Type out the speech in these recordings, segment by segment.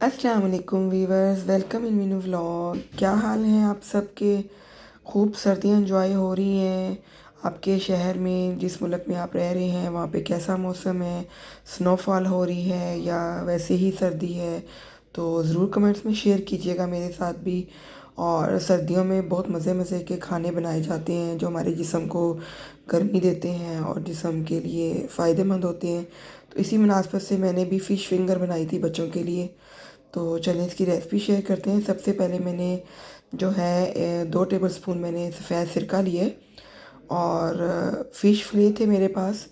अस्सलाम वालेकुम viewers, welcome in Meenu vlog. क्या हाल हैं आप सबके? खूब सर्दियाँ एंजॉय हो रही हैं आपके शहर में, जिस मुल्क में आप रह रहे हैं वहाँ पे कैसा मौसम है? स्नोफॉल हो रही है या वैसे ही सर्दी है? तो ज़रूर कमेंट्स में शेयर कीजिएगा मेरे साथ भी। और सर्दियों में बहुत मज़े मज़े के खाने बनाए जाते हैं जो हमारे जिस्म को गर्मी देते हैं और जिस्म के लिए फ़ायदेमंद होते हैं। तो इसी मुनासबत से मैंने भी फ़िश फिंगर बनाई थी बच्चों के लिए। तो चलिए इसकी रेसिपी शेयर करते हैं। सबसे पहले मैंने जो है 2 टेबलस्पून मैंने सफ़ेद सिरका लिए और फ़िश फिले थे मेरे पास,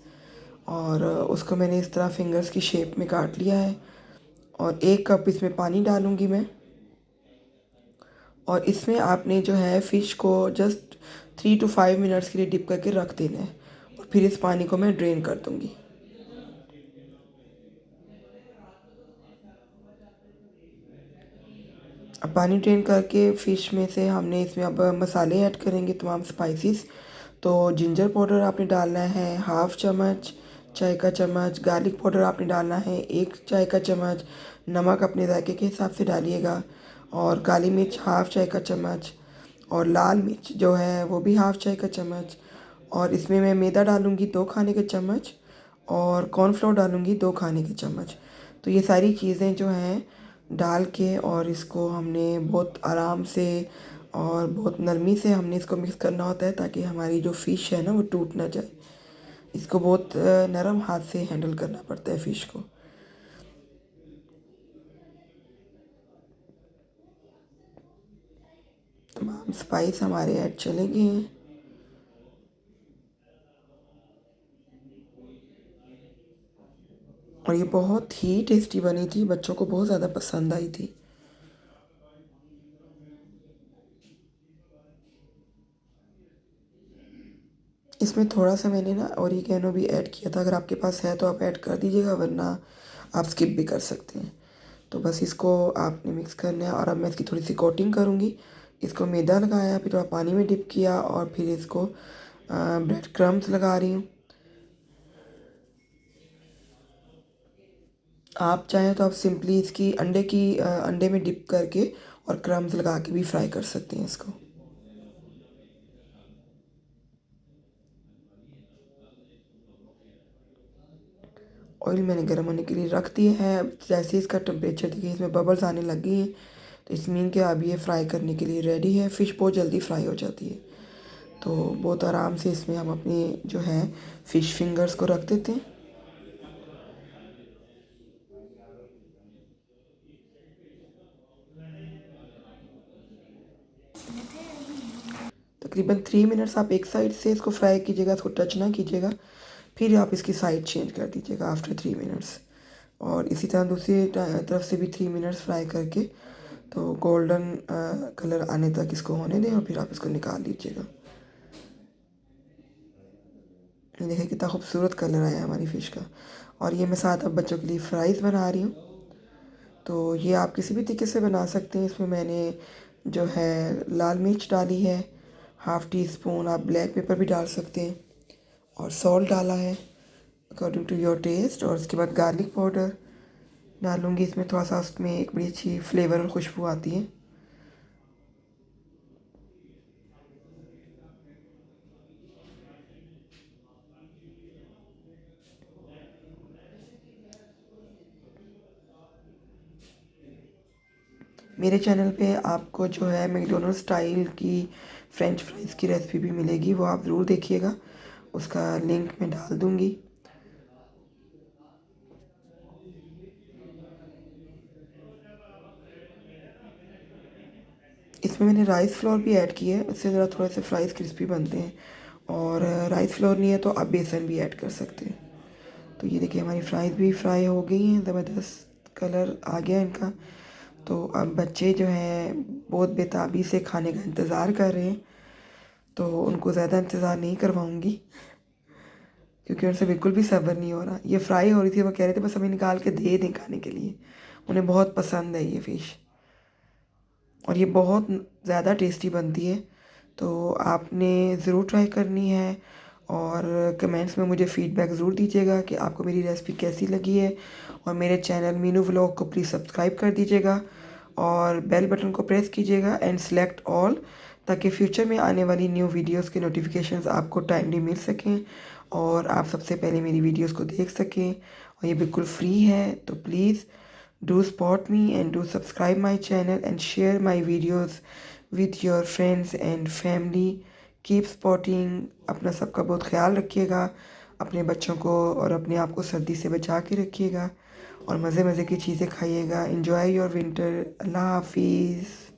और उसको मैंने इस तरह फिंगर्स की शेप में काट लिया है। और 1 कप इसमें पानी डालूँगी मैं। और इसमें आपने जो है फ़िश को जस्ट 3 to 5 मिनट्स के लिए डिप करके रख देना है, और फिर इस पानी को मैं ड्रेन कर दूँगी। अब पानी ड्रेन करके फ़िश में से हमने इसमें अब मसाले ऐड करेंगे, तमाम स्पाइसेस। तो जिंजर पाउडर आपने डालना है हाफ़ चम्मच, चाय का चम्मच। गार्लिक पाउडर आपने डालना है 1 चाय का चम्मच। नमक अपने जायके के हिसाब से डालिएगा। और काली मिर्च हाफ़ चाय का चम्मच। और लाल मिर्च जो है वो भी हाफ़ चाय का चम्मच। और इसमें मैं मैदा डालूँगी 2 खाने के चम्मच, और कॉर्नफ्लोर डालूँगी 2 खाने के चम्मच। तो ये सारी चीज़ें जो हैं डाल के, और इसको हमने बहुत आराम से और बहुत नरमी से हमने इसको मिक्स करना होता है, ताकि हमारी जो फ़िश है ना वो टूट ना जाए। इसको बहुत नरम हाथ से हैंडल करना पड़ता है फ़िश को। तमाम स्पाइस हमारे ऐड चले गए हैं। और ये बहुत ही टेस्टी बनी थी, बच्चों को बहुत ज़्यादा पसंद आई थी। इसमें थोड़ा सा मैंने ना ऑरिगेनो भी ऐड किया था। अगर आपके पास है तो आप ऐड कर दीजिएगा, वरना आप स्किप भी कर सकते हैं। तो बस इसको आपने मिक्स करना है। और अब मैं इसकी थोड़ी सी कोटिंग करूँगी। इसको मैदा लगाया, फिर थोड़ा पानी में डिप किया, और फिर इसको ब्रेड क्रम्स लगा रही हूँ। आप चाहें तो आप सिंपली इसकी अंडे में डिप करके और क्रम्स लगा के भी फ्राई कर सकते हैं इसको। ऑयल मैंने गर्म होने के लिए रख दिया है। अब जैसे इसका टेम्परेचर देखिए, इसमें बबल्स आने लग गई हैं, तो इस मीन के अब ये फ्राई करने के लिए रेडी है। फ़िश बहुत जल्दी फ्राई हो जाती है। तो बहुत आराम से इसमें हम अपनी जो है फ़िश फिंगर्स को रख देते हैं। तकरीबन 3 मिनट्स आप एक साइड से इसको फ्राई कीजिएगा, इसको टच ना कीजिएगा। फिर आप इसकी साइड चेंज कर दीजिएगा आफ्टर 3 मिनट्स। और इसी तरह दूसरी तरफ से भी 3 मिनट्स फ्राई करके, तो गोल्डन कलर आने तक इसको होने दें, और फिर आप इसको निकाल लीजिएगा। ये देखिए कितना खूबसूरत कलर आया है हमारी फ़िश का। और ये मैं साथ अब बच्चों के लिए फ्राइज़ बना रही हूँ। तो ये आप किसी भी तरीके से बना सकते हैं। इसमें मैंने जो है लाल मिर्च डाली है, हाफ़ टी स्पून आप ब्लैक पेपर भी डाल सकते हैं, और सॉल्ट डाला है अकॉर्डिंग टू योर टेस्ट। और उसके बाद गार्लिक पाउडर डालूँगी इसमें थोड़ा सा, उसमें एक बड़ी अच्छी फ्लेवर और खुशबू आती है। मेरे चैनल पे आपको जो है मैकडोनल्ड स्टाइल की फ़्रेंच फ्राइज़ की रेसिपी भी मिलेगी, वो आप ज़रूर देखिएगा। उसका लिंक मैं डाल दूँगी। इसमें मैंने राइस फ्लोर भी ऐड किया है, उससे ज़रा थोड़े से फ्राइज़ क्रिस्पी बनते हैं। और राइस फ्लोर नहीं है तो आप बेसन भी ऐड कर सकते हैं। तो ये देखिए हमारी फ्राइज़ भी फ्राई हो गई हैं, ज़बरदस्त कलर आ गया इनका। तो अब बच्चे जो हैं बहुत बेताबी से खाने का इंतज़ार कर रहे हैं, तो उनको ज़्यादा इंतज़ार नहीं करवाऊँगी, क्योंकि उनसे बिल्कुल भी सब्र नहीं हो रहा। ये फ्राई हो रही थी, वो कह रहे थे बस हमें निकाल के दे दें खाने के लिए। उन्हें बहुत पसंद है ये फ़िश, और ये बहुत ज़्यादा टेस्टी बनती है। तो आपने ज़रूर ट्राई करनी है। और कमेंट्स में मुझे फ़ीडबैक ज़रूर दीजिएगा कि आपको मेरी रेसिपी कैसी लगी है। और मेरे चैनल मीनू व्लॉग को प्लीज़ सब्सक्राइब कर दीजिएगा और बेल बटन को प्रेस कीजिएगा एंड सेलेक्ट ऑल, ताकि फ्यूचर में आने वाली न्यू वीडियोस के नोटिफिकेशंस आपको टाइमली मिल सकें और आप सबसे पहले मेरी वीडियोस को देख सकें। और ये बिल्कुल फ्री है, तो please do support me and do subscribe my channel and share my videos with your friends and family. Keep supporting. अपना सबका बहुत ख्याल रखिएगा, अपने बच्चों को और अपने आप को सर्दी से बचा के रखिएगा और मज़े मज़े की चीज़ें खाइएगा। Enjoy your winter. अल्लाह हाफिज़।